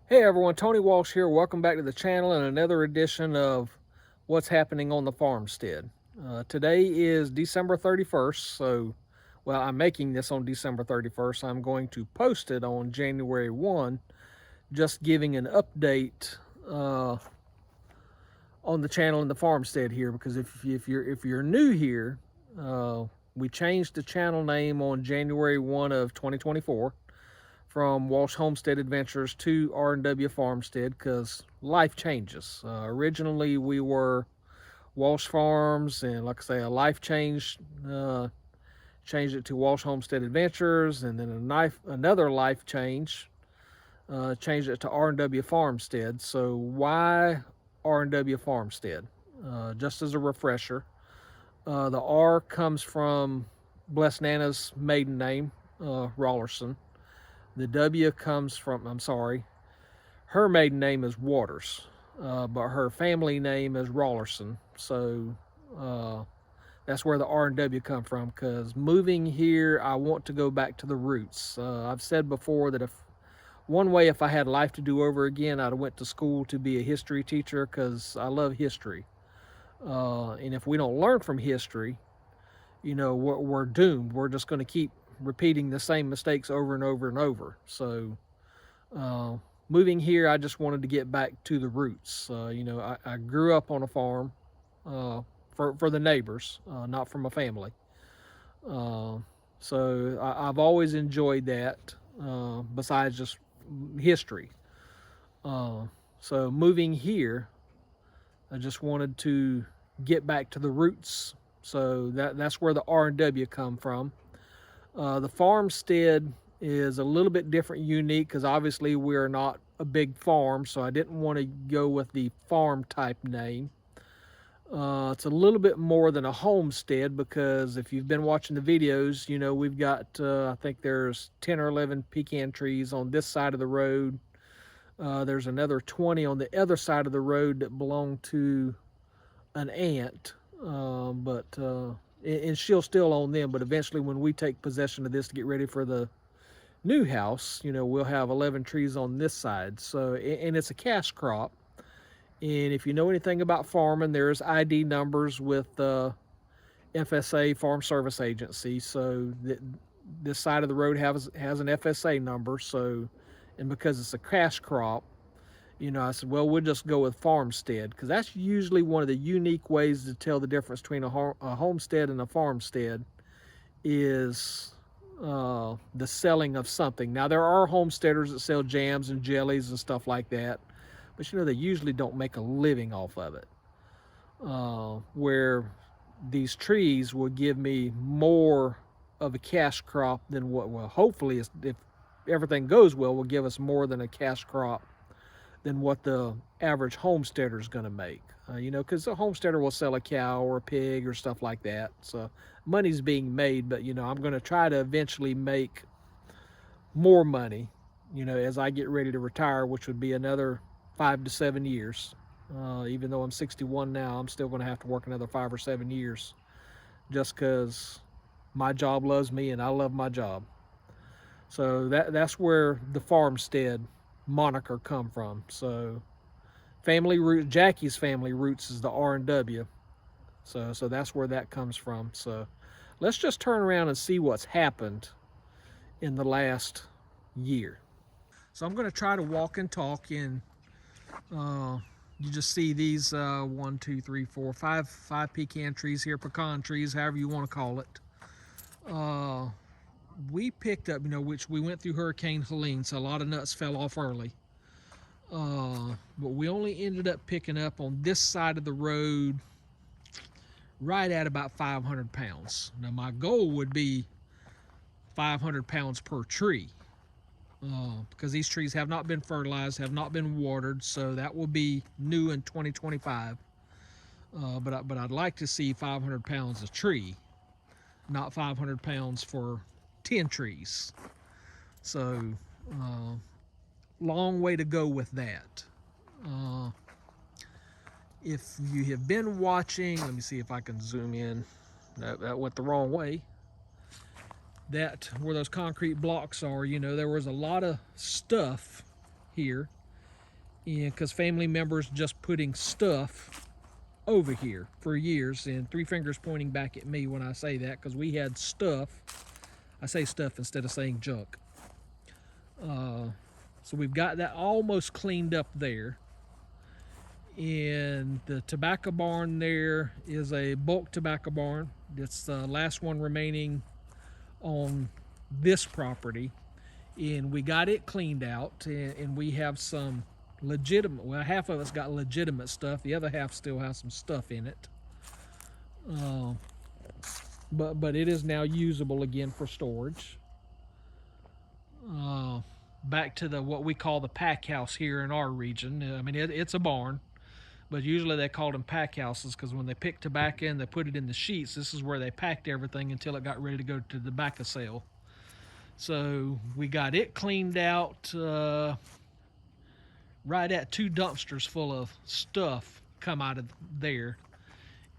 Hey everyone, Tony Walsh here. Welcome back to the channel and another edition of What's Happening on the Farmstead. Today is December 31st, so, well, I'm making this on December 31st. I'm going to post it on January 1, just giving an update on the channel and the farmstead here, because if you're new here, we changed the channel name on January 1 of 2024 from Walsh Homestead Adventures to R&W Farmstead because life changes. Originally, we were Walsh Farms, and like I say, a life change changed it to Walsh Homestead Adventures, and then another life change changed it to R&W Farmstead. So why R&W Farmstead? Just as a refresher, the R comes from Blessed Nana's maiden name, Rollerson. The W comes from, I'm sorry, her maiden name is Waters, but her family name is Rollerson. So that's where the R and W come from. Because moving here, I want to go back to the roots. I've said before that if I had life to do over again, I'd have went to school to be a history teacher because I love history. And if we don't learn from history, we're doomed. We're just going to keep repeating the same mistakes over and over and over. So uh, moving here, I just wanted to get back to the roots. I grew up on a farm for the neighbors, not from a family. Uh, so I've always enjoyed that, besides just history. Uh, so moving here, I just wanted to get back to the roots. So that's where the R and W come from. The farmstead is a little bit different, unique, because obviously we're not a big farm, so I didn't want to go with the farm type name. It's a little bit more than a homestead because if you've been watching the videos, we've got, I think there's 10 or 11 pecan trees on this side of the road. There's another 20 on the other side of the road that belong to an aunt, and she'll still own them. But eventually, when we take possession of this to get ready for the new house, we'll have 11 trees on this side. So, and it's a cash crop. And if you know anything about farming, there's ID numbers with FSA, Farm Service Agency. So this side of the road has an FSA number. So, and because it's a cash crop, I said, well, we'll just go with farmstead because that's usually one of the unique ways to tell the difference between a homestead and a farmstead is the selling of something. Now, there are homesteaders that sell jams and jellies and stuff like that, but they usually don't make a living off of it. Where these trees will give me more of a cash crop than what, well, hopefully, if everything goes well, will give us more than a cash crop than what the average homesteader is going to make. Because the homesteader will sell a cow or a pig or stuff like that. So money's being made, but I'm going to try to eventually make more money, as I get ready to retire, which would be another 5 to 7 years. Even though I'm 61 now, I'm still going to have to work another 5 or 7 years just because my job loves me and I love my job. So that's where the farmstead moniker come from. So family root, Jackie's family roots is the R and W. So that's where that comes from. So let's just turn around and see what's happened in the last year. So I'm going to try to walk and talk in. You just see these one, two, three, four, five pecan trees here, pecan trees, however you want to call it. We picked up, which we went through Hurricane Helene, so a lot of nuts fell off early. But we only ended up picking up on this side of the road right at about 500 pounds. Now, my goal would be 500 pounds per tree because these trees have not been fertilized, have not been watered, so that will be new in 2025. But I'd like to see 500 pounds a tree, not 500 pounds for 10 trees. So, long way to go with that. If you have been watching, let me see if I can zoom in. That went the wrong way. That where those concrete blocks are, there was a lot of stuff here and because family members just putting stuff over here for years, and three fingers pointing back at me when I say that, because we had stuff. I say stuff instead of saying junk. So we've got that almost cleaned up there. And the tobacco barn there is a bulk tobacco barn. It's the last one remaining on this property. And we got it cleaned out, and we have some legitimate, well, half of it's got legitimate stuff. The other half still has some stuff in it. But it is now usable again for storage. Back to the what we call the pack house here in our region. I mean, it's a barn, but usually they called them pack houses because when they picked tobacco and they put it in the sheets, this is where they packed everything until it got ready to go to the tobacco sale. So we got it cleaned out, right at 2 dumpsters full of stuff come out of there,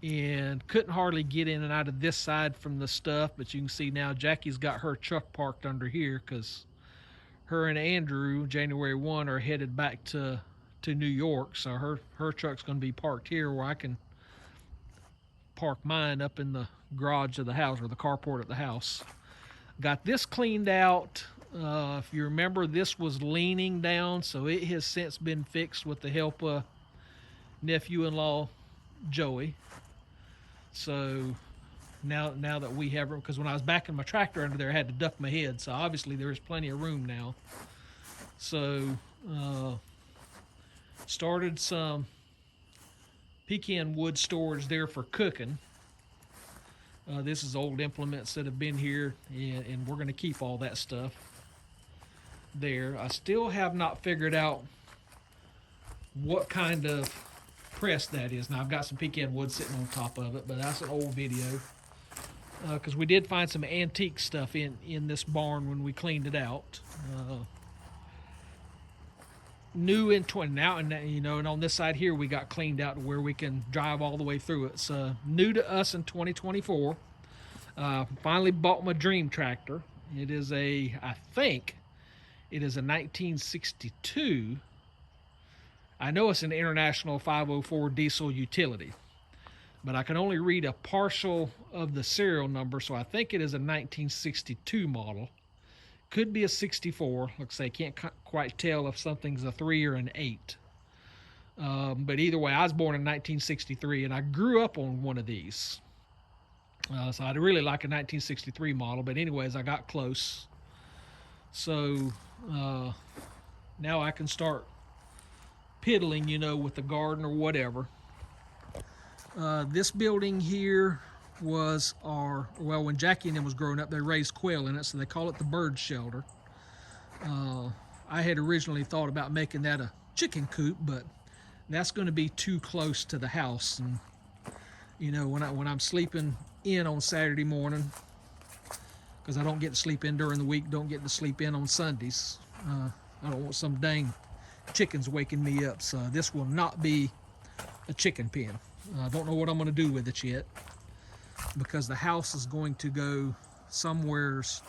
and couldn't hardly get in and out of this side from the stuff. But you can see now Jackie's got her truck parked under here because her and Andrew, January 1, are headed back to New York. So her truck's going to be parked here where I can park mine up in the garage of the house, or the carport at the house. Got this cleaned out. If you remember, this was leaning down, so it has since been fixed with the help of nephew-in-law Joey. So now that we have, because when I was backing my tractor under there, I had to duck my head, so obviously there is plenty of room now. So started some pecan wood storage there for cooking. This is old implements that have been here, and we're going to keep all that stuff there. I still have not figured out what kind of press that is. Now I've got some pecan wood sitting on top of it, but that's an old video. Because we did find some antique stuff in this barn when we cleaned it out. New in 20 now, and you know, and on this side here we got cleaned out to where we can drive all the way through it. So new to us in 2024. Finally bought my dream tractor. It is I think it is a 1962. I know it's an International 504 diesel utility, but I can only read a partial of the serial number, so I think it is a 1962 model. Could be a 64. Like I say, can't quite tell if something's a 3 or an 8. But either way, I was born in 1963, and I grew up on one of these. So I'd really like a 1963 model, but anyways, I got close. So now I can start piddling, you know, with the garden or whatever. This building here was when Jackie and them was growing up, they raised quail in it, so they call it the bird shelter. I had originally thought about making that a chicken coop, but that's going to be too close to the house. And you know, when I'm sleeping in on Saturday morning, because I don't get to sleep in during the week, don't get to sleep in on Sundays. I don't want some dang chickens waking me up. So this will not be a chicken pen. I don't know what I'm going to do with it yet, because the house is going to go somewheres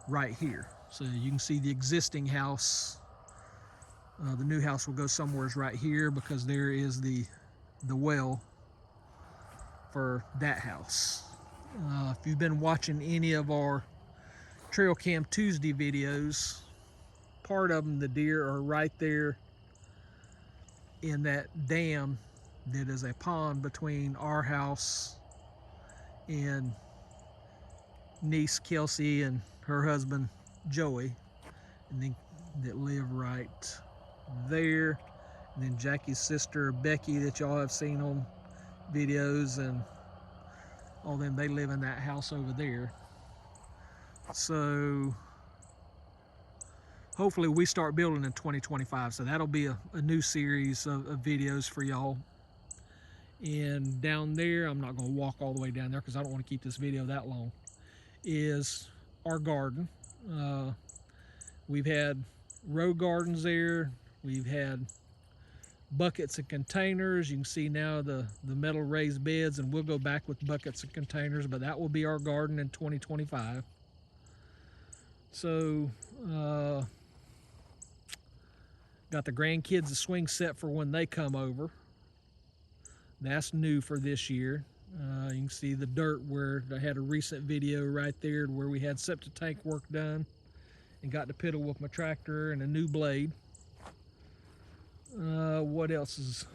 right here. So you can see the existing house. The new house will go somewheres right here, because there is the well for that house. If you've been watching any of our Trail Cam Tuesday videos, part of them, the deer are right there in that dam that is a pond between our house and niece Kelsey and her husband Joey, and then that live right there. And then Jackie's sister Becky, that y'all have seen on videos, and all them, they live in that house over there. So hopefully we start building in 2025, so that'll be a new series of videos for y'all. And down there, I'm not going to walk all the way down there because I don't want to keep this video that long, is our garden. We've had row gardens there. We've had buckets and containers. You can see now the metal raised beds, and we'll go back with buckets and containers, but that will be our garden in 2025. So Got the grandkids a swing set for when they come over. That's new for this year. You can see the dirt where I had a recent video right there where we had septic tank work done and got to piddle with my tractor and a new blade. What else is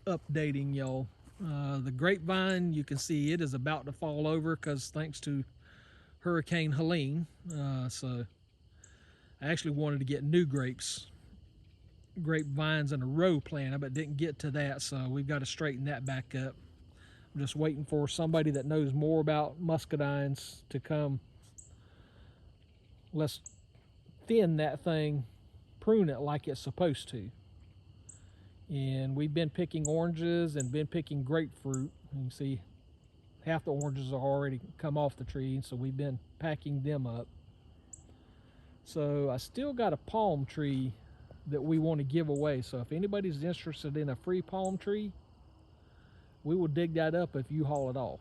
updating y'all? The grapevine, you can see it is about to fall over because thanks to Hurricane Helene. So I actually wanted to get new grapevines in a row planted, but didn't get to that, so we've got to straighten that back up. I'm just waiting for somebody that knows more about muscadines to come. Let's thin that thing, prune it like it's supposed to. And we've been picking oranges and been picking grapefruit. You can see half the oranges are already come off the tree, so we've been packing them up. So I still got a palm tree that we want to give away. So if anybody's interested in a free palm tree, we will dig that up if you haul it off.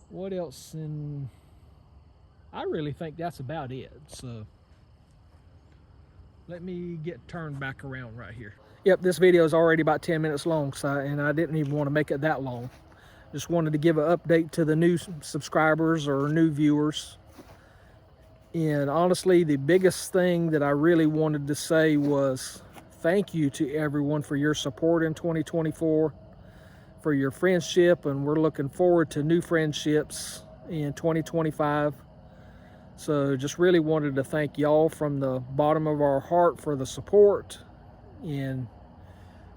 What else? I really think that's about it. So let me get turned back around right here. Yep, this video is already about 10 minutes long, and I didn't even want to make it that long. Just wanted to give an update to the new subscribers or new viewers. And honestly, the biggest thing that I really wanted to say was thank you to everyone for your support in 2024, for your friendship, and we're looking forward to new friendships in 2025. So just really wanted to thank y'all from the bottom of our heart for the support, and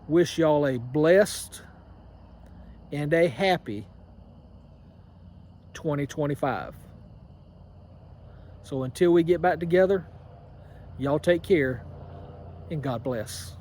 wish y'all a blessed and a happy 2025. So until we get back together, y'all take care and God bless.